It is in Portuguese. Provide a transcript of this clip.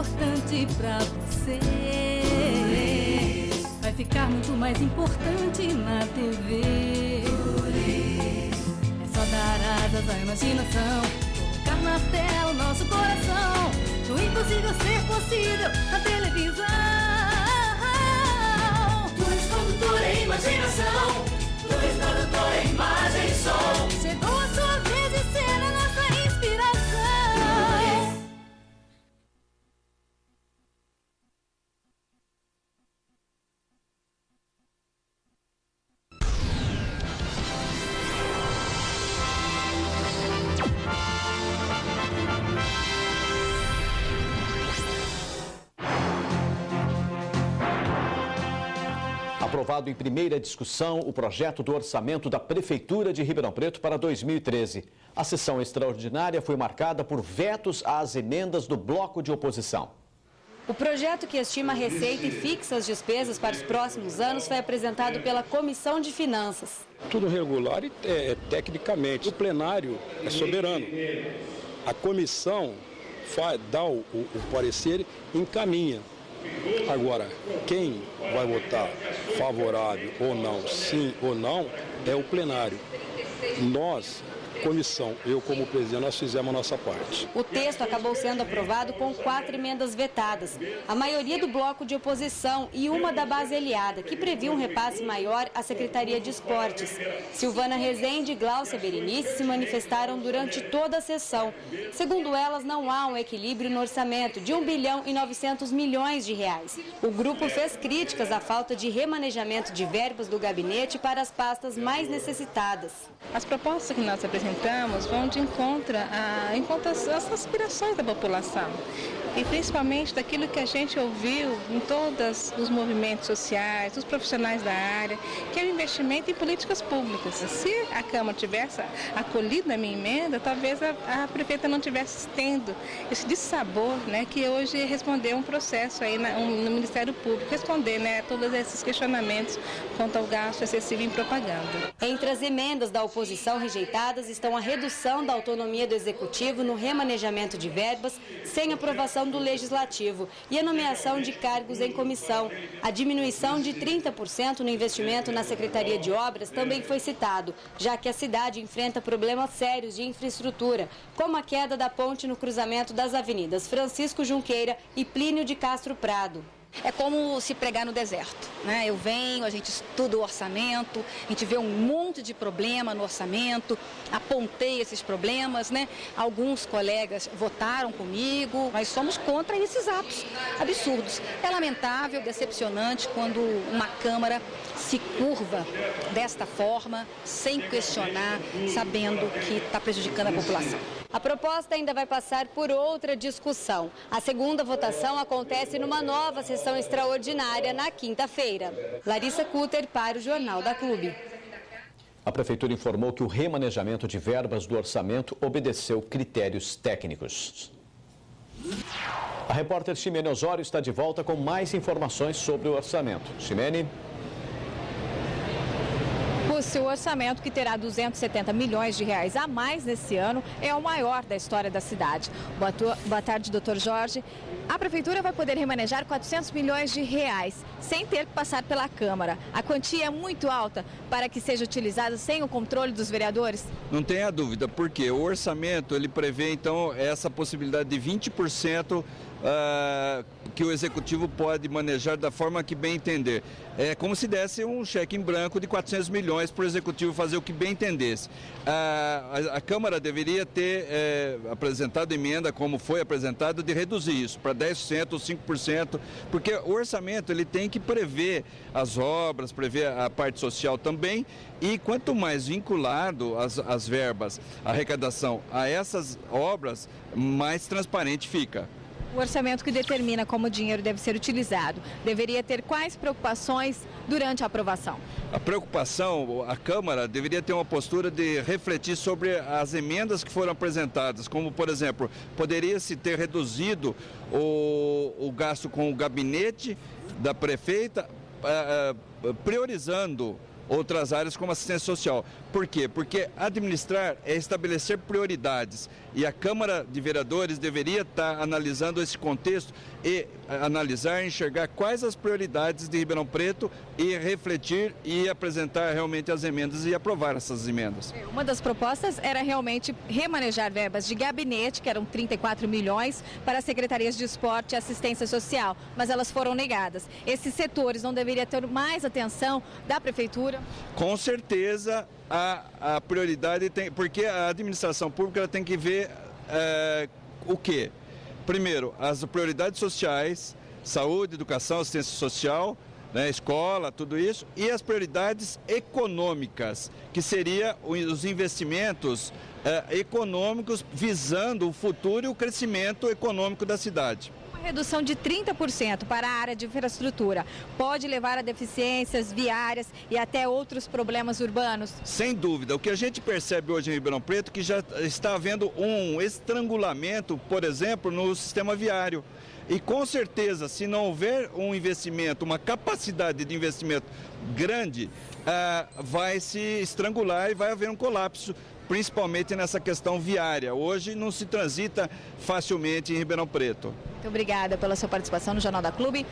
importante pra você. Vai ficar muito mais importante na TV. É só dar asas à imaginação, colocar na tela o nosso coração. O impossível ser possível na televisão. Tunes Produtora e Imaginação. Tunes Produtora, Imagem e Som. Chegou a sua vez de ser a nossa inspiração. Aprovado em primeira discussão o projeto do orçamento da Prefeitura de Ribeirão Preto para 2013. A sessão extraordinária foi marcada por vetos às emendas do bloco de oposição. O projeto que estima a receita e fixa as despesas para os próximos anos foi apresentado pela Comissão de Finanças. Tudo regular e tecnicamente. O plenário é soberano. A comissão dá o parecer e encaminha. Agora, quem vai votar favorável ou não, sim ou não, é o plenário. Nós, comissão, eu como presidente, nós fizemos a nossa parte. O texto acabou sendo aprovado com 4 emendas vetadas, a maioria do bloco de oposição e uma da base aliada, que previa um repasse maior à Secretaria de Esportes. Silvana Rezende e Gláucia Berenice se manifestaram durante toda a sessão. Segundo elas, não há um equilíbrio no orçamento de R$ 1,9 bilhão. O grupo fez críticas à falta de remanejamento de verbas do gabinete para as pastas mais necessitadas. As propostas que nós apresentamos vão de encontro às aspirações da população e principalmente daquilo que a gente ouviu em todos os movimentos sociais, dos profissionais da área, que é o investimento em políticas públicas. Se a Câmara tivesse acolhido a minha emenda, talvez a prefeita não tivesse tendo esse dissabor, né, que hoje respondeu um processo aí no Ministério Público, responder, a todos esses questionamentos quanto ao gasto excessivo em propaganda. Entre as emendas da oposição rejeitadas estão a redução da autonomia do Executivo no remanejamento de verbas sem aprovação do Legislativo e a nomeação de cargos em comissão. A diminuição de 30% no investimento na Secretaria de Obras também foi citado, já que a cidade enfrenta problemas sérios de infraestrutura, como a queda da ponte no cruzamento das avenidas Francisco Junqueira e Plínio de Castro Prado. É como se pregar no deserto, né? Eu venho, a gente estuda o orçamento, a gente vê um monte de problema no orçamento, apontei esses problemas, né? Alguns colegas votaram comigo, mas somos contra esses atos absurdos. É lamentável, decepcionante quando uma Câmara se curva desta forma, sem questionar, sabendo que está prejudicando a população. A proposta ainda vai passar por outra discussão. A segunda votação acontece numa nova sessão extraordinária na quinta-feira. Larissa Cutter para o Jornal da Clube. A Prefeitura informou que o remanejamento de verbas do orçamento obedeceu critérios técnicos. A repórter Ximene Osório está de volta com mais informações sobre o orçamento. Ximene. O orçamento, que terá 270 milhões de reais a mais nesse ano, é o maior da história da cidade. Boa tarde, doutor Jorge. A Prefeitura vai poder remanejar 400 milhões de reais, sem ter que passar pela Câmara. A quantia é muito alta para que seja utilizada sem o controle dos vereadores? Não tenha dúvida, porque o orçamento ele prevê, então, essa possibilidade de 20% que o Executivo pode manejar da forma que bem entender. É como se desse um cheque em branco de 400 milhões para o Executivo fazer o que bem entendesse. A Câmara deveria ter apresentado emenda, como foi apresentado, de reduzir isso para 10% ou 5%, porque o orçamento ele tem que prever as obras, prever a parte social também, e quanto mais vinculado as verbas, a arrecadação a essas obras, mais transparente fica. O orçamento que determina como o dinheiro deve ser utilizado deveria ter quais preocupações durante a aprovação? A preocupação, a Câmara deveria ter uma postura de refletir sobre as emendas que foram apresentadas, como, por exemplo, poderia-se ter reduzido o gasto com o gabinete da prefeita, priorizando outras áreas como assistência social. Por quê? Porque administrar é estabelecer prioridades e a Câmara de Vereadores deveria estar analisando esse contexto e analisar, enxergar quais as prioridades de Ribeirão Preto e refletir e apresentar realmente as emendas e aprovar essas emendas. Uma das propostas era realmente remanejar verbas de gabinete, que eram 34 milhões, para secretarias de esporte e assistência social, mas elas foram negadas. Esses setores não deveriam ter mais atenção da Prefeitura? Com certeza a prioridade tem, porque a administração pública ela tem que ver o quê? Primeiro, as prioridades sociais, saúde, educação, assistência social, né, escola, tudo isso, e as prioridades econômicas, que seria os investimentos econômicos visando o futuro e o crescimento econômico da cidade. Uma redução de 30% para a área de infraestrutura pode levar a deficiências viárias e até outros problemas urbanos? Sem dúvida. O que a gente percebe hoje em Ribeirão Preto é que já está havendo um estrangulamento, por exemplo, no sistema viário. E com certeza, se não houver um investimento, uma capacidade de investimento grande, vai se estrangular e vai haver um colapso, principalmente nessa questão viária. Hoje não se transita facilmente em Ribeirão Preto. Muito obrigada pela sua participação no Jornal da Clube.